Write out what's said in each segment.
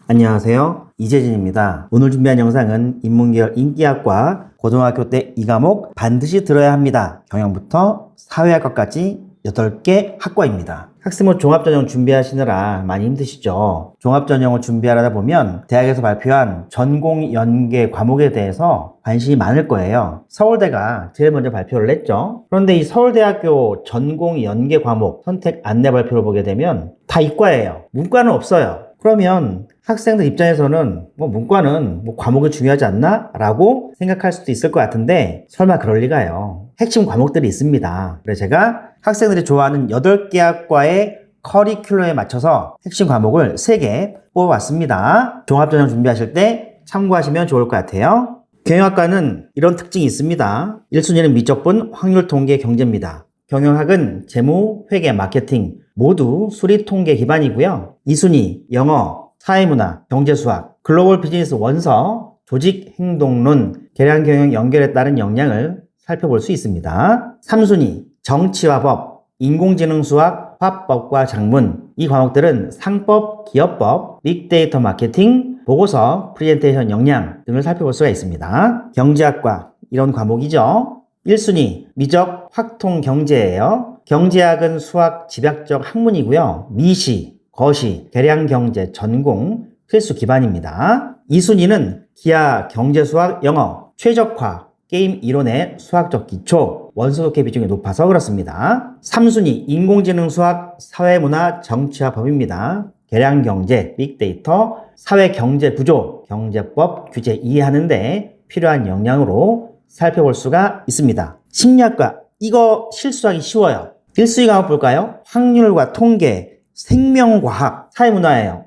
안녕하세요. 이재진입니다. 오늘 준비한 영상은 인문계열 인기학과 고등학교 때 이 과목 반드시 들어야 합니다. 경영부터 사회학과까지 8개 학과입니다. 학생부 종합전형 준비하시느라 많이 힘드시죠? 종합전형을 준비하다 보면 대학에서 발표한 전공 연계 과목에 대해서 관심이 많을 거예요. 서울대가 제일 먼저 발표를 했죠. 그런데 이 서울대학교 전공 연계 과목 선택 안내 발표를 보게 되면 다 이과예요. 문과는 없어요. 그러면 학생들 입장에서는 문과는 과목이 중요하지 않나? 라고 생각할 수도 있을 것 같은데 설마 그럴 리가요. 핵심 과목들이 있습니다. 그래서 제가 학생들이 좋아하는 8개 학과의 커리큘럼에 맞춰서 핵심 과목을 3개 뽑아봤습니다. 종합전형 준비하실 때 참고하시면 좋을 것 같아요. 경영학과는 이런 특징이 있습니다. 1순위는 미적분, 확률, 통계, 경제입니다. 경영학은 재무, 회계, 마케팅 모두 수리, 통계 기반이고요. 2순위 영어, 사회문화, 경제수학, 글로벌 비즈니스 원서, 조직, 행동론, 계량경영 연결에 따른 역량을 살펴볼 수 있습니다. 3순위 정치와 법, 인공지능 수학, 화법과 작문 이 과목들은 상법, 기업법, 빅데이터 마케팅, 보고서, 프레젠테이션 역량 등을 살펴볼 수가 있습니다. 경제학과 이런 과목이죠. 1순위 미적, 확통, 경제예요. 경제학은 수학, 집약적 학문이고요. 미시, 거시, 계량경제, 전공, 필수 기반입니다. 2순위는 기하, 경제수학, 영어, 최적화, 게임 이론의 수학적 기초, 원서 독해 비중이 높아서 그렇습니다. 3순위 인공지능 수학, 사회문화, 정치와 법입니다. 계량경제, 빅데이터, 사회경제 구조, 경제법, 규제 이해하는데 필요한 역량으로 살펴볼 수가 있습니다. 심리학과 이거 실수하기 쉬워요. 1순위 과목 볼까요? 확률과 통계, 생명과학, 사회문화예요.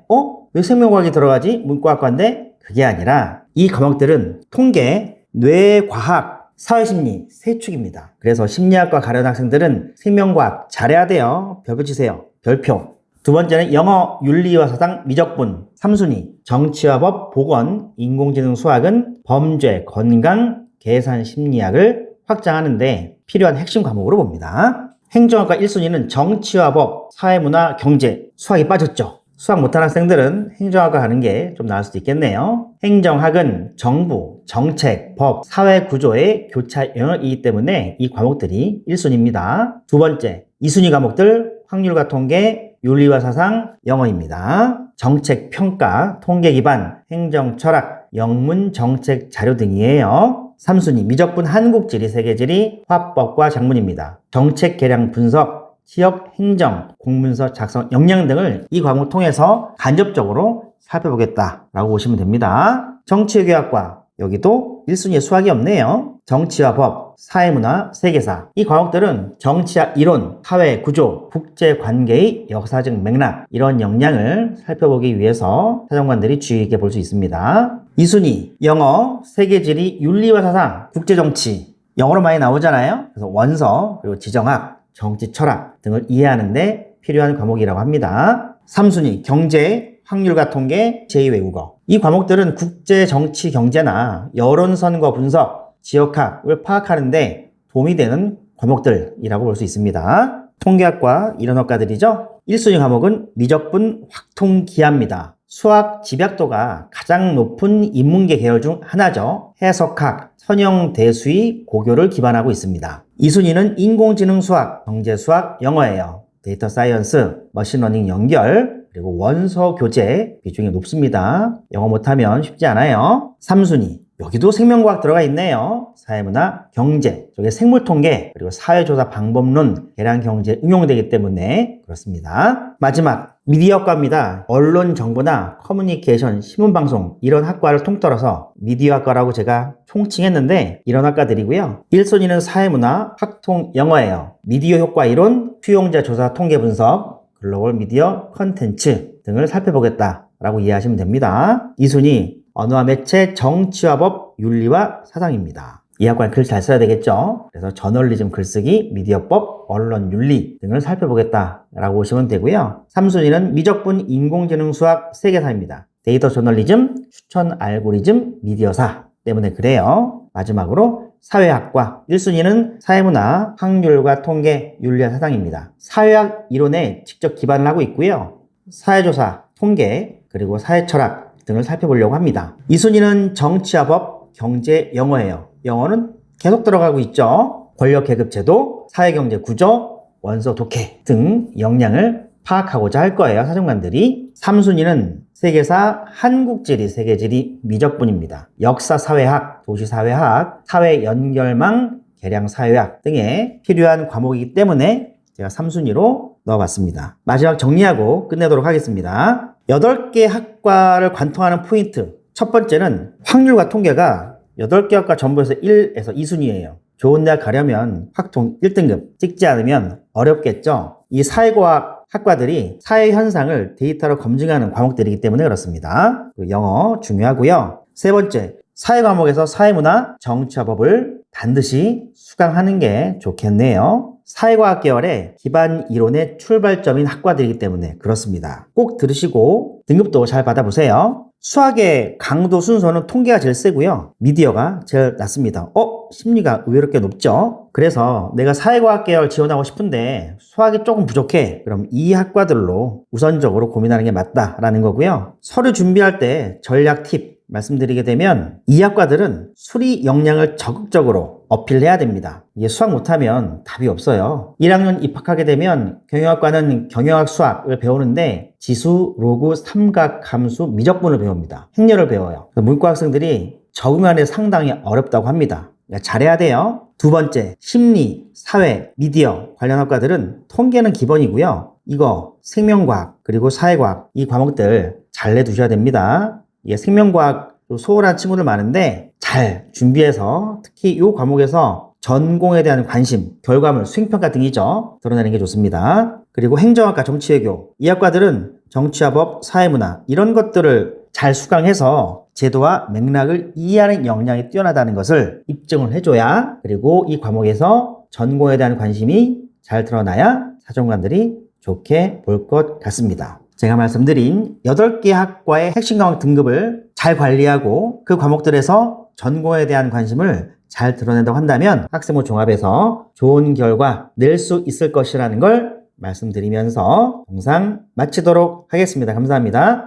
왜 생명과학이 들어가지? 문과학과인데 그게 아니라 이 과목들은 통계, 뇌과학, 사회심리 세 축입니다. 그래서 심리학과 가려는 학생들은 생명과학 잘해야 돼요. 별표 치세요. 별표. 두 번째는 영어, 윤리와 사상, 미적분. 3순위 정치와 법, 보건, 인공지능 수학은 범죄, 건강, 계산 심리학을 확장하는데 필요한 핵심 과목으로 봅니다. 행정학과 1순위는 정치와 법, 사회문화, 경제, 수학이 빠졌죠. 수학 못하는 학생들은 행정학과 가는 게 좀 나을 수도 있겠네요. 행정학은 정부, 정책, 법, 사회 구조의 교차 영역이기 때문에 이 과목들이 1순위입니다. 두 번째, 2순위 과목들 확률과 통계, 윤리와 사상, 영어입니다. 정책 평가, 통계 기반, 행정 철학, 영문 정책 자료 등이에요. 3순위 미적분 한국지리, 세계지리, 화법과 작문입니다. 정책 계량 분석, 지역 행정, 공문서 작성 역량 등을 이 과목을 통해서 간접적으로 살펴보겠다라고 보시면 됩니다. 정치외교학과 여기도 1순위에 수학이 없네요. 정치와 법, 사회문화, 세계사 이 과목들은 정치학 이론, 사회 구조, 국제관계의 역사적 맥락 이런 역량을 살펴보기 위해서 사정관들이 주의 있게 볼 수 있습니다. 2순위 영어, 세계지리, 윤리와 사상, 국제정치 영어로 많이 나오잖아요. 그래서 원서, 그리고 지정학, 정치 철학 등을 이해하는데 필요한 과목이라고 합니다. 3순위 경제, 확률과 통계, 제2외국어 이 과목들은 국제 정치 경제나 여론선거 분석, 지역학을 파악하는데 도움이 되는 과목들이라고 볼 수 있습니다. 통계학과 이런 학과들이죠. 1순위 과목은 미적분, 확통, 기하입니다. 수학 집약도가 가장 높은 인문계 계열 중 하나죠. 해석학, 선형, 대수의, 고교를 기반하고 있습니다. 2순위는 인공지능 수학, 경제수학, 영어예요. 데이터 사이언스, 머신러닝 연결, 그리고 원서 교재 비중이 높습니다. 영어 못하면 쉽지 않아요. 3순위 여기도 생명과학 들어가 있네요. 사회문화, 경제, 저게 생물통계, 그리고 사회조사 방법론, 계량경제에 응용되기 때문에 그렇습니다. 마지막 미디어학과입니다. 언론 정보나 커뮤니케이션, 신문방송 이런 학과를 통틀어서 미디어학과라고 제가 총칭했는데 이런 학과들이고요. 1순위는 사회문화, 학통, 영어예요. 미디어 효과 이론, 수용자 조사 통계 분석, 글로벌 미디어 컨텐츠 등을 살펴보겠다라고 이해하시면 됩니다. 2순위 언어와 매체, 정치와 법, 윤리와 사상입니다. 이 학과는 글 잘 써야 되겠죠. 그래서 저널리즘 글쓰기, 미디어법, 언론 윤리 등을 살펴보겠다라고 보시면 되고요. 3순위는 미적분, 인공지능 수학, 세계사입니다. 데이터 저널리즘, 추천 알고리즘, 미디어사 때문에 그래요. 마지막으로 사회학과 1순위는 사회문화, 확률과 통계, 윤리와 사상입니다. 사회학 이론에 직접 기반을 하고 있고요. 사회조사, 통계, 그리고 사회철학, 등을 살펴보려고 합니다. 2순위는 정치와 법, 경제, 영어예요. 영어는 계속 들어가고 있죠. 권력계급제도, 사회경제 구조, 원서 독해 등 역량을 파악하고자 할 거예요. 사정관들이. 3순위는 세계사, 한국지리, 세계지리, 미적분입니다. 역사, 사회학, 도시사회학, 사회연결망, 계량사회학 등에 필요한 과목이기 때문에 제가 3순위로 넣어봤습니다. 마지막 정리하고 끝내도록 하겠습니다. 8개 학과를 관통하는 포인트. 첫 번째는 확률과 통계가 8개 학과 전부에서 1에서 2순위예요. 좋은 대학 가려면 확통 1등급 찍지 않으면 어렵겠죠. 이 사회과학 학과들이 사회 현상을 데이터로 검증하는 과목들이기 때문에 그렇습니다. 영어 중요하고요. 세 번째, 사회 과목에서 사회문화, 정치와 법을 반드시 수강하는 게 좋겠네요. 사회과학 계열의 기반 이론의 출발점인 학과들이기 때문에 그렇습니다. 꼭 들으시고 등급도 잘 받아보세요. 수학의 강도 순서는 통계가 제일 세고요. 미디어가 제일 낮습니다. 심리가 의외로 꽤 높죠? 그래서 내가 사회과학 계열 지원하고 싶은데 수학이 조금 부족해. 그럼 이 학과들로 우선적으로 고민하는 게 맞다라는 거고요. 서류 준비할 때 전략 팁 말씀드리게 되면 이 학과들은 수리 역량을 적극적으로 어필해야 됩니다. 이게 수학 못하면 답이 없어요. 1학년 입학하게 되면 경영학과는 경영학 수학을 배우는데 지수, 로그, 삼각, 함수, 미적분을 배웁니다. 행렬을 배워요. 문과 학생들이 적응하는 데 상당히 어렵다고 합니다. 그러니까 잘해야 돼요. 두 번째, 심리, 사회, 미디어 관련 학과들은 통계는 기본이고요. 이거 생명과학 그리고 사회과학 이 과목들 잘 내두셔야 됩니다. 생명과학 소홀한 친구들 많은데 잘 준비해서 특히 이 과목에서 전공에 대한 관심, 결과물, 수행평가 등이죠. 드러내는 게 좋습니다. 그리고 행정학과, 정치외교 이 학과들은 정치와 법, 사회문화 이런 것들을 잘 수강해서 제도와 맥락을 이해하는 역량이 뛰어나다는 것을 입증을 해줘야 그리고 이 과목에서 전공에 대한 관심이 잘 드러나야 사정관들이 좋게 볼 것 같습니다. 제가 말씀드린 8개 학과의 핵심 과목 등급을 잘 관리하고 그 과목들에서 전공에 대한 관심을 잘 드러낸다고 한다면 학생부 종합에서 좋은 결과 낼 수 있을 것이라는 걸 말씀드리면서 영상 마치도록 하겠습니다. 감사합니다.